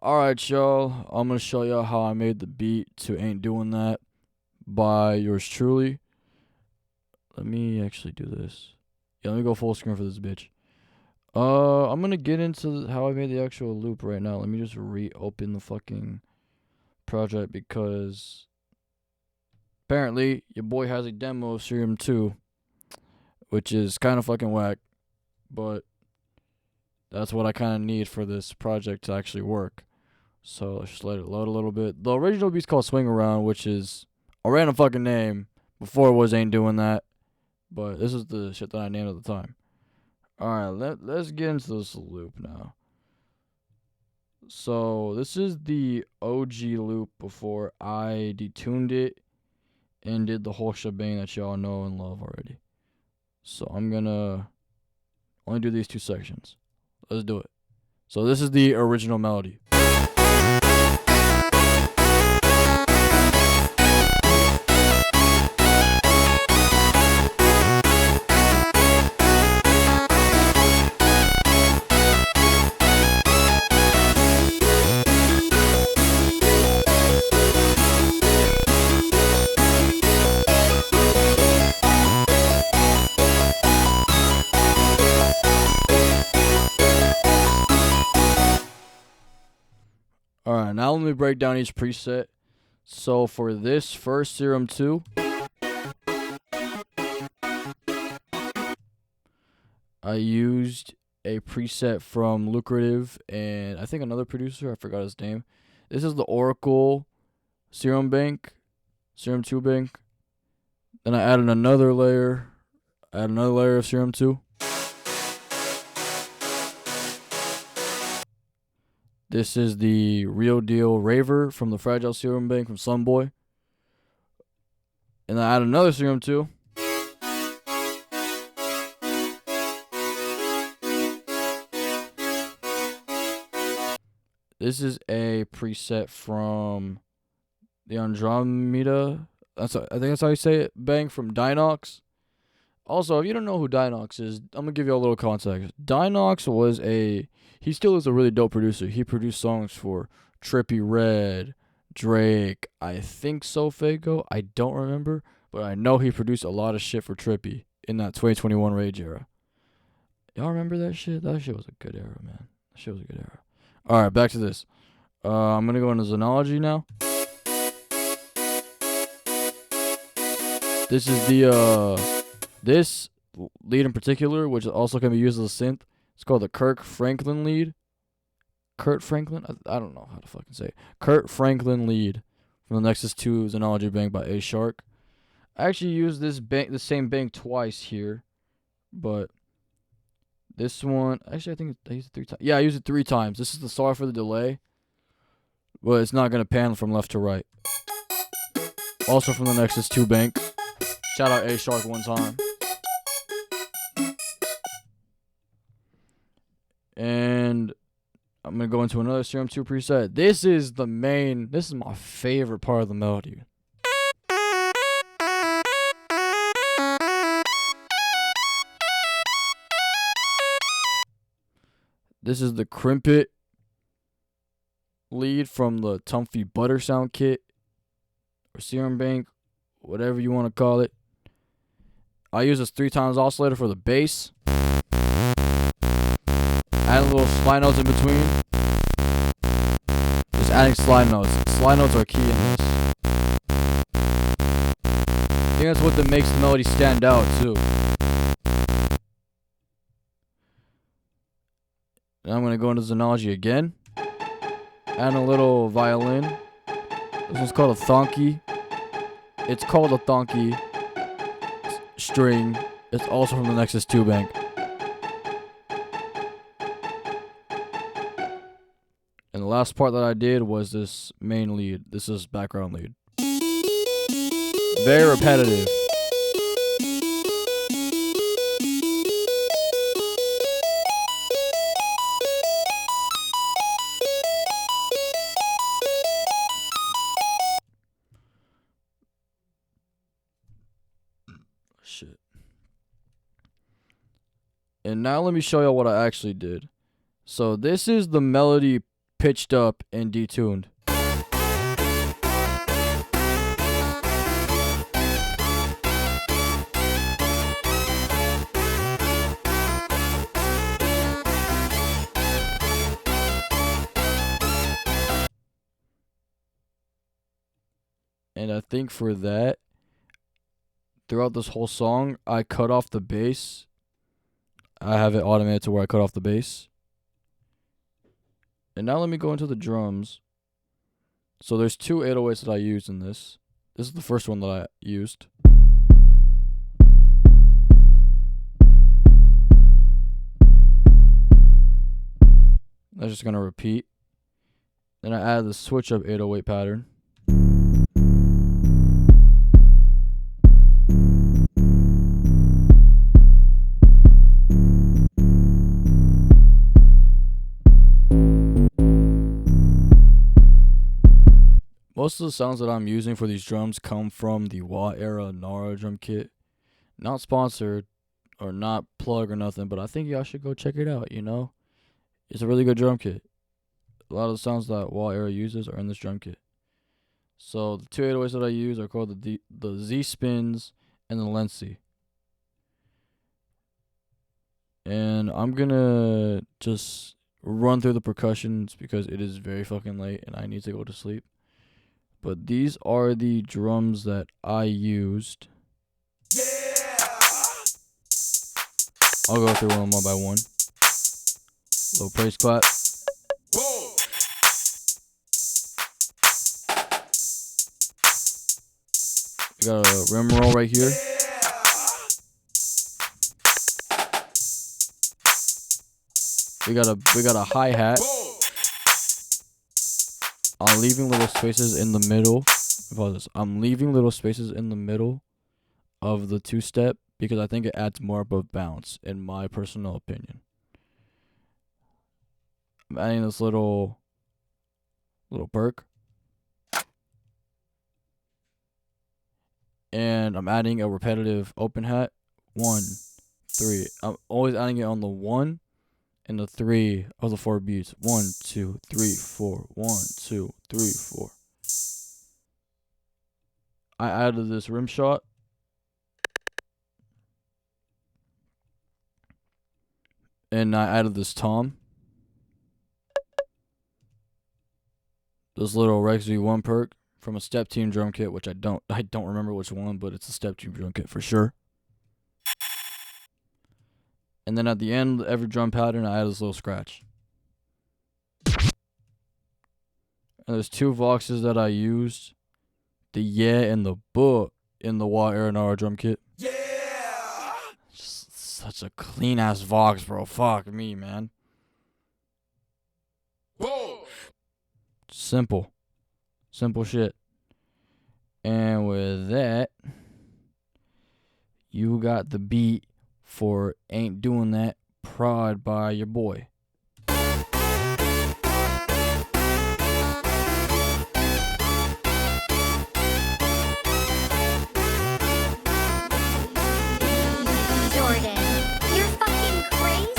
Alright, y'all. I'm gonna show y'all how I made the beat to Ain't Doing That by yours truly. Let me actually do this. Yeah, let me go full screen for this bitch. I'm gonna get into how I made the actual loop right now. Let me just reopen the fucking project because apparently your boy has a demo of Serum 2, which is kind of fucking whack, but that's what I kind of need for this project to actually work. So let's just let it load a little bit. The original beat's called Swing Around, which is a random fucking name. Before it was Ain't Doing That, but this is the shit that I named at the time. Alright, let's get into this loop now. So this is the OG loop before I detuned it and did the whole shebang that y'all know and love already. So I'm gonna only do these two sections. Let's do it. So this is the original melody. Alright, now let me break down each preset. So for this first Serum 2, I used a preset from Lucrative and I think another producer, I forgot his name. This is the Oracle Serum Bank, Serum 2 Bank. Then I added another layer, of Serum 2. This is the Real Deal Raver from the Fragile Serum Bank from Slumboy. And I add another Serum 2. This is a preset from the Andromeda. I think that's how you say it. Bang from Dinox. Also, if you don't know who Dinox is, I'm gonna give you a little context. Dinox he still is a really dope producer. He produced songs for Trippie Redd, Drake, I think Sofago. I don't remember, but I know he produced a lot of shit for Trippie in that 2021 Rage era. Y'all remember that shit? That shit was a good era, man. That shit was a good era. Alright, back to this. I'm gonna go into Xenology now. This is this lead in particular, which also can be used as a synth. It's called the Kirk Franklin lead. Kurt Franklin? I don't know how to fucking say it. Kurt Franklin lead from the Nexus 2 Xenology Bank by A Shark. I actually used the same bank twice here, but this one, actually I think I used it 3 times. Yeah, I used it 3 times. This is the Sorry for the Delay, but it's not going to pan from left to right. Also from the Nexus 2 Bank. Shout out A Shark one time. And I'm going to go into another Serum 2 preset. This is my favorite part of the melody. This is the Crimpet lead from the Tumphy Butter Sound Kit or Serum Bank, whatever you want to call it. I use this 3 times oscillator for the bass. Add little slide notes in between. Just adding slide notes. Slide notes are key in this. I think that's what makes the melody stand out too. Now I'm going to go into Xenology again. Add a little violin. This one's called a thonky. It's called a thonky string. It's also from the Nexus 2 Bank. And the last part that I did was this main lead. This is background lead. Very repetitive. Shit. And now let me show you what I actually did. So this is the melody pitched up and detuned. And I think for that, throughout this whole song, I cut off the bass. I have it automated to where I cut off the bass. And now let me go into the drums. So there's two 808s that I used in this. This is the first one that I used. That's just going to repeat. Then I added the switch up 808 pattern. Most of the sounds that I'm using for these drums come from the Wah Era Nara drum kit. Not sponsored or not plug or nothing, but I think y'all should go check it out, you know? It's a really good drum kit. A lot of the sounds that Wah Era uses are in this drum kit. So the two 808s that I use are called the Z Spins and the Lency. And I'm gonna just run through the percussions because it is very fucking late and I need to go to sleep. But these are the drums that I used. I'll go through them one by one. Little praise clap. We got a rim roll right here. We got a hi-hat. I'm leaving little spaces in the middle. I'm leaving little spaces in the middle of the two-step because I think it adds more of a bounce, in my personal opinion. I'm adding this little perk. And I'm adding a repetitive open hat. 1, 3. I'm always adding it on the 1 and the 3 of the 4 beats. 1, 2, 3, 4. 1, 2, 3, 4. I added this rim shot. And I added this tom. This little Rex V1 perk from a Step Team drum kit, which I don't remember which one, but it's a Step Team drum kit for sure. And then at the end of every drum pattern, I add this little scratch. And there's two voxes that I used. The yeah and the buh in the Wah Era Nara drum kit. Yeah! Just such a clean ass vox, bro. Fuck me, man. Whoa! Simple shit. And with that, you got the beat for Ain't Doing That, prod by your boy. Jordan, you're fucking crazy.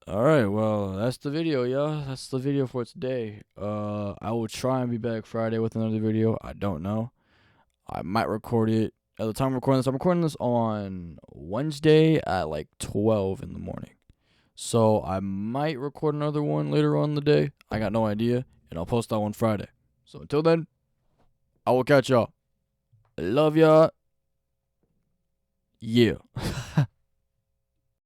Alright, well, that's the video, y'all. That's the video for today. I will try and be back Friday with another video. I don't know. I might record it. At the time I'm recording this on Wednesday at like 12 in the morning. So I might record another one later on in the day. I got no idea. And I'll post that one Friday. So until then, I will catch y'all. I love y'all. Yeah.